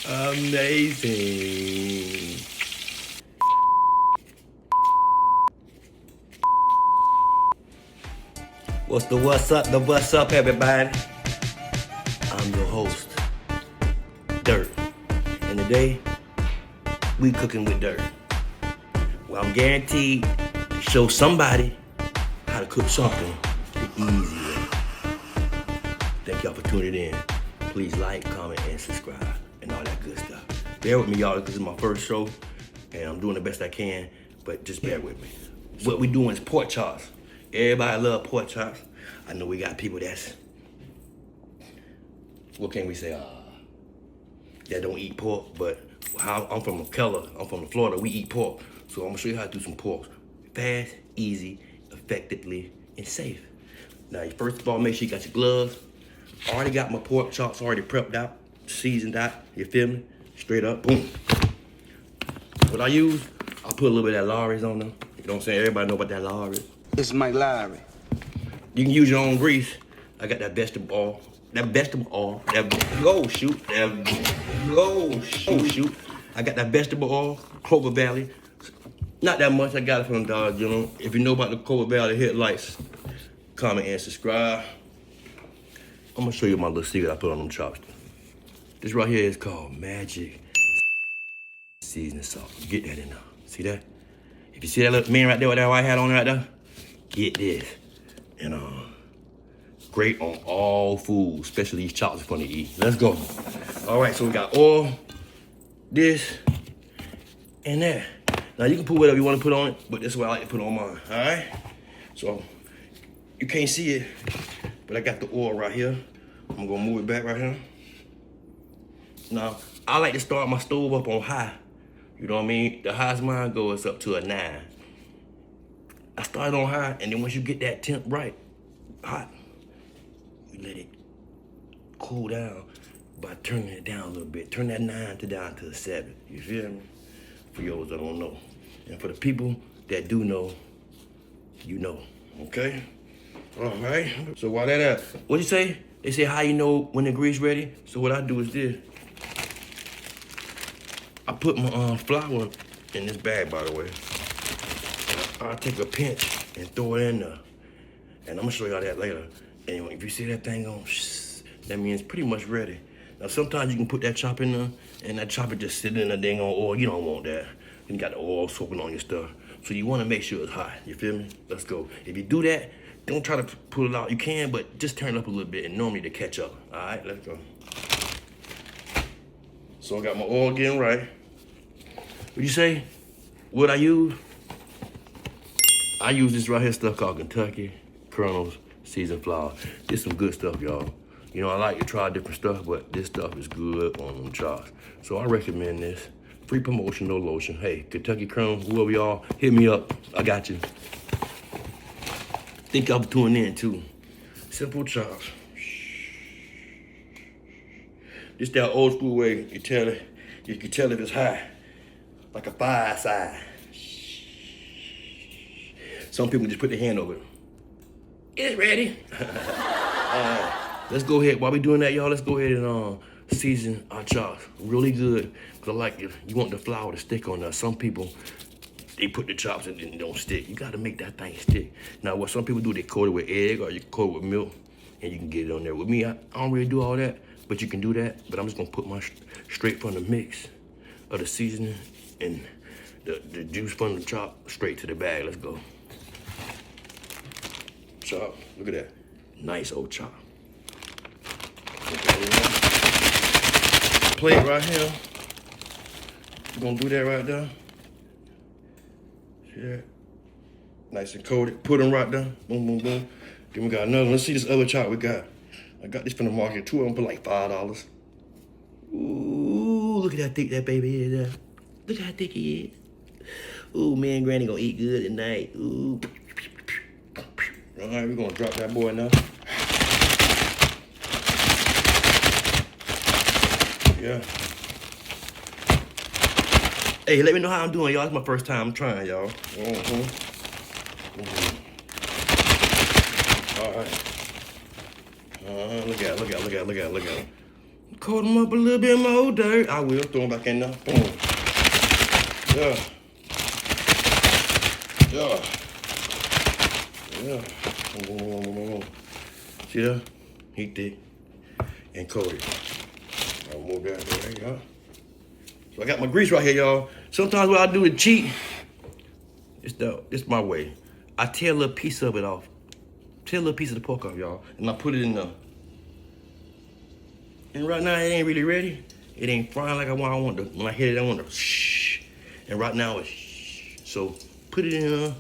Amazing. What's up, everybody? I'm your host, Dirt. And today, we cooking with Dirt. Well, I'm guaranteed to show somebody how to cook something the easy way. Thank y'all for tuning in. Please like, comment, and subscribe, and all that good stuff. Bear with me, y'all, because it's my first show, and I'm doing the best I can, but just bear with me. What we doing is pork chops. Everybody love pork chops. I know we got people that's, what can we say, that don't eat pork, but I'm from Florida, we eat pork. So I'm gonna show you how to do some pork. Fast, easy, effectively, and safe. Now, first of all, make sure you got your gloves. I already got my pork chops already prepped out, seasoned out, you feel me? Straight up, boom. What I use, I put a little bit of that Lawry's on them. You know what I'm saying? Everybody know about that Lawry's. This is Mike Lowry. You can use your own grease. I got that vegetable oil. I got that vegetable oil, Clover Valley. Not that much, I got it from Dollar General. If you know about the Clover Valley, hit likes, comment, and subscribe. I'm gonna show you my little secret I put on them chops. This right here is called Magic Seasoning Salt. Get that in there. See that? If you see that little man right there with that white hat on right there, get this. And great on all food, especially these chops for to eat. Let's go. All right, so we got oil, this, and that. Now you can put whatever you want to put on it, but this is what I like to put on mine. All right. So you can't see it, but I got the oil right here. I'm gonna move it back right here. Now I like to start my stove up on high. You know what I mean? The highest mine goes up to a 9. I started on high, and then once you get that temp right, hot, you let it cool down by turning it down a little bit. Turn that 9 down to a 7. You feel me? For those that don't know. And for the people that do know, you know. Okay? All right. So while that up, what'd you say? They say how you know when the grease ready? So what I do is this. I put my flour in this bag, by the way. I'll take a pinch and throw it in there. And I'm gonna show y'all that later. And if you see that thing on, that means it's pretty much ready. Now sometimes you can put that chop in there and that chopper just sitting in the dang on oil. You don't want that. You got the oil soaking on your stuff. So you wanna make sure it's hot, you feel me? Let's go. If you do that, don't try to pull it out. You can, but just turn it up a little bit and normally to catch up. All right, let's go. So I got my oil getting right. What'd you say? What I use? I use this right here stuff called Kentucky Colonel's seasoned flour. This some good stuff, y'all. You know, I like to try different stuff, but this stuff is good on them chops. So I recommend this. Free promotion, no lotion. Hey, Kentucky Colonel, whoever y'all, hit me up. I got you. Thank y'all for tuning in, too. Simple chops. This that old school way you can tell if it's high. Like a fireside. Some people just put their hand over it. It's ready. Let's go ahead. While we doing that, y'all, let's go ahead and season our chops really good. Cause I like it. You want the flour to stick on there. Some people, they put the chops and it don't stick. You gotta make that thing stick. Now, what some people do, they coat it with egg or you coat it with milk and you can get it on there. With me, I don't really do all that, but you can do that. But I'm just gonna put my straight from the mix of the seasoning and the juice from the chop straight to the bag. Let's go. Chop, look at that. Nice old chop. Plate right here. We're gonna do that right there. See that? Nice and coated. Put them right there. Boom, boom, boom. Then we got another one. Let's see this other chop we got. I got this from the market. 2 of them for like $5. Ooh, look at how thick that baby is there. Look how thick he is. Ooh, man, Granny gonna eat good tonight. Ooh. All right, we're gonna drop that boy now. Yeah. Hey, let me know how I'm doing, y'all. It's my first time trying, y'all. All right. Look at it. coat them up a little bit more dirt. I will throw them back in there. Boom. Yeah. Yeah. Yeah. Boom, boom, boom, boom. See that? Heat it and coat it. I'll move that there, y'all. So I got my grease right here, y'all. Sometimes what I do to cheat, it's my way. I tear a little piece of it off. Tear a little piece of the pork off, y'all. And I put it in there. And right now, it ain't really ready. It ain't frying like I want to. When I hit it, I want to shh. And right now, it's shh. So put it in there,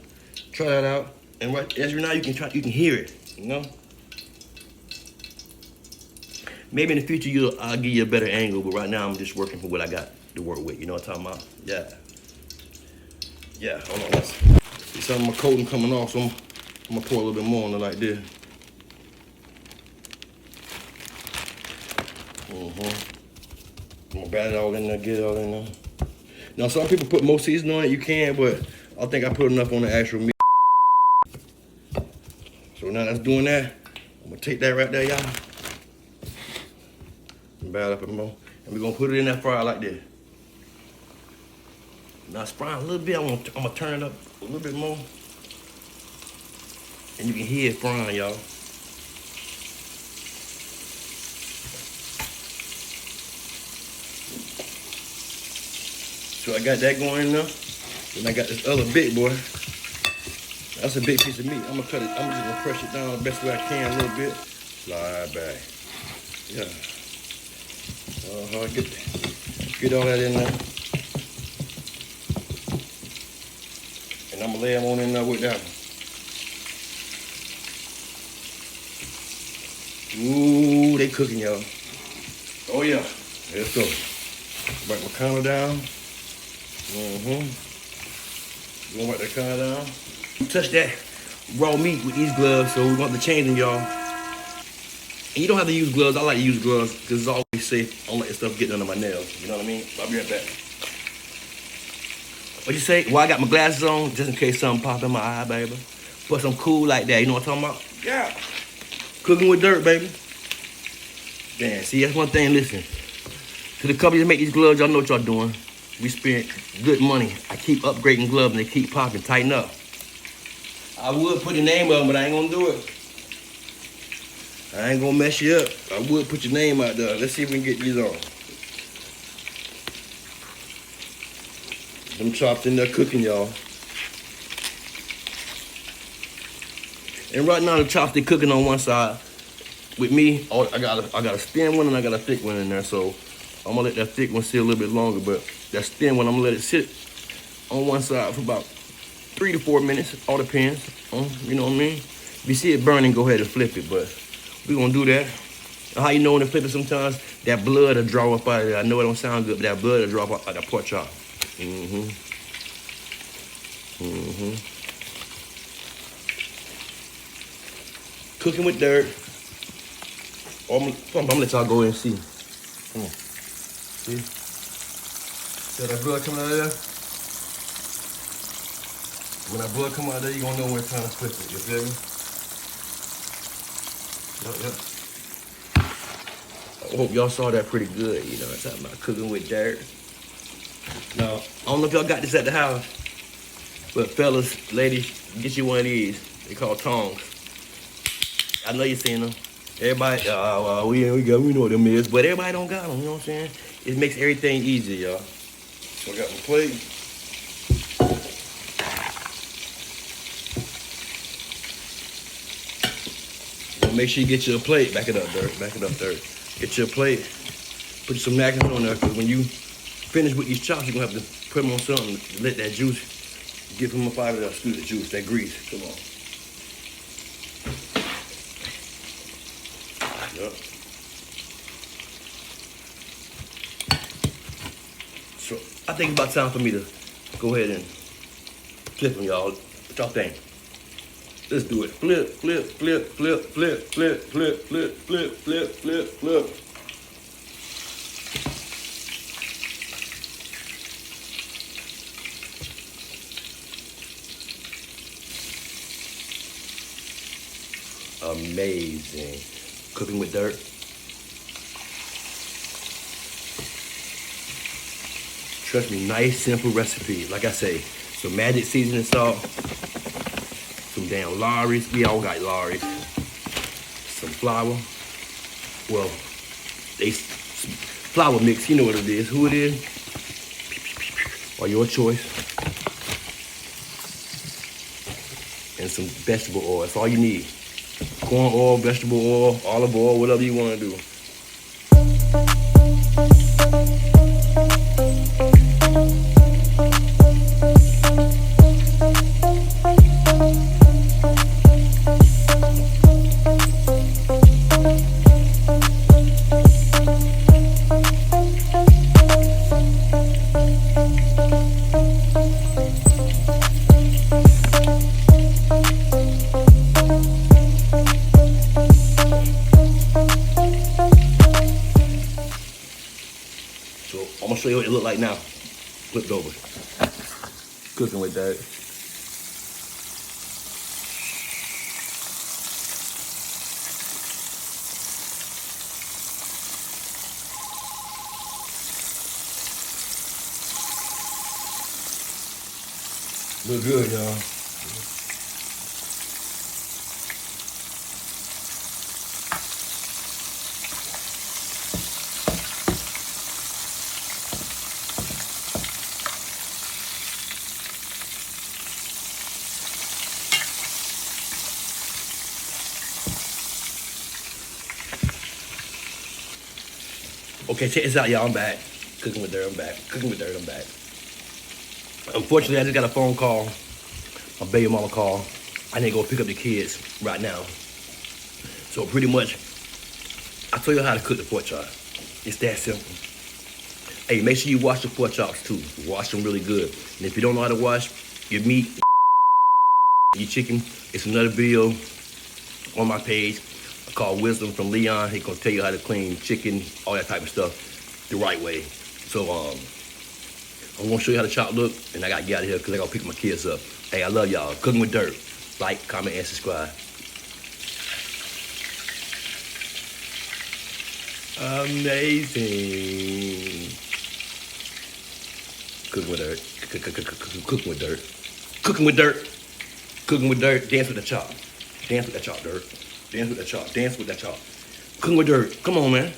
try that out. And right now, you can hear it, you know? Maybe in the future, I'll give you a better angle, but right now, I'm just working for what I got to work with. You know what I'm talking about? Yeah. Yeah, hold on. See some of my coating coming off, so I'm gonna pour a little bit more on it like this. I'm gonna bat it all in there, get it all in there. Now, some people put more seasoning on it. You can, but I think I put enough on the actual meat. So now that's doing that. I'm gonna take that right there, y'all. Bat up and more. And we're gonna put it in that fryer like this. Now it's frying a little bit. I'm gonna turn it up a little bit more. And you can hear it frying, y'all. So I got that going in there. Then I got this other big boy. That's a big piece of meat. I'm gonna cut it. I'm just gonna press it down the best way I can a little bit. Slide back. Yeah. Get all that in there. And I'm gonna lay them on in there with that one. Ooh, they cooking, y'all. Oh yeah. Let's go. Wipe my counter down. You gonna wipe that counter down? Touch that raw meat with these gloves, so we want to change them, y'all. And you don't have to use gloves. I like to use gloves because it's always safe. I don't like the stuff getting under my nails. You know what I mean? So I'll be right back. What you say? Well, I got my glasses on just in case something pop in my eye, baby. But some cool like that. You know what I'm talking about? Yeah. Cooking with dirt, baby. Damn, see, that's one thing. Listen, to the companies that make these gloves, y'all know what y'all doing. We spent good money. I keep upgrading gloves and they keep popping. Tighten up. I would put your name on, but I ain't gonna do it. I ain't gonna mess you up. I would put your name out there. Let's see if we can get these on. Them chops in there cooking, y'all. And right now the chops they cooking on one side. With me, I got a thin one and I got a thick one in there. So I'm gonna let that thick one sit a little bit longer, but that thin one I'm gonna let it sit on one side for about 3 to 4 minutes. All depends on, you know what I mean? If you see it burning, go ahead and flip it, but we're gonna do that. How you know when to flip it sometimes? That blood will draw up out of there. I know it don't sound good, but that blood will draw up out of that pork chop. Cooking with dirt. I'm gonna let y'all go and see. Come on. See? See that blood coming out of there? When that blood come out of there, you're gonna know when it's time to flip it. You feel me? Yep. I hope y'all saw that pretty good. You know what I'm talking about, cooking with dirt. Now, I don't know if y'all got this at the house, but fellas, ladies, get you one of these. They call tongs. I know you seen them. Everybody, we know what them is, but everybody don't got them, you know what I'm saying? It makes everything easier, y'all. So I got my plate. Make sure you get your plate. Back it up, dirt. Get your plate. Put some napkins on there, because when you finish with these chops, you're going to have to put them on something to let that juice get from up out of there. Excuse the juice, that grease. Come on. Yep. So I think it's about time for me to go ahead and flip them, y'all. What y'all think? Let's do it. Flip. Amazing. Cooking with dirt. Trust me, nice, simple recipe. Like I say, some magic seasoning salt, some damn Lawry's. We all got Lawry's. Some flour. Well, flour mix, you know what it is. Who it is? Or your choice. And some vegetable oil. That's all you need. Corn oil, vegetable oil, olive oil, whatever you want to do. So I'm gonna show you what it look like now. Flipped over. Cooking with that. Look good, y'all. Okay, check this out, y'all. I'm back. Cooking with dirt, I'm back. Cooking with dirt, I'm back. Unfortunately, I just got a phone call. My baby mama called. I need to go pick up the kids right now. So pretty much, I tell you how to cook the pork chop. It's that simple. Hey, make sure you wash the pork chops too. Wash them really good. And if you don't know how to wash your meat, your chicken, it's another video on my page called Wisdom from Leon. He gonna tell you how to clean chicken, all that type of stuff the right way. So I'm gonna show you how the chop look, and I gotta get out of here because I gotta pick my kids up. Hey, I love y'all. Cooking with dirt. Like, comment, and subscribe. Amazing. Cooking with dirt. Cooking with dirt. Cooking with dirt. Cooking with dirt. Dance with the chop. Dance with that chop, dirt. Dance with that chop. Dance with that chop. Cooking with dirt. Come on, man.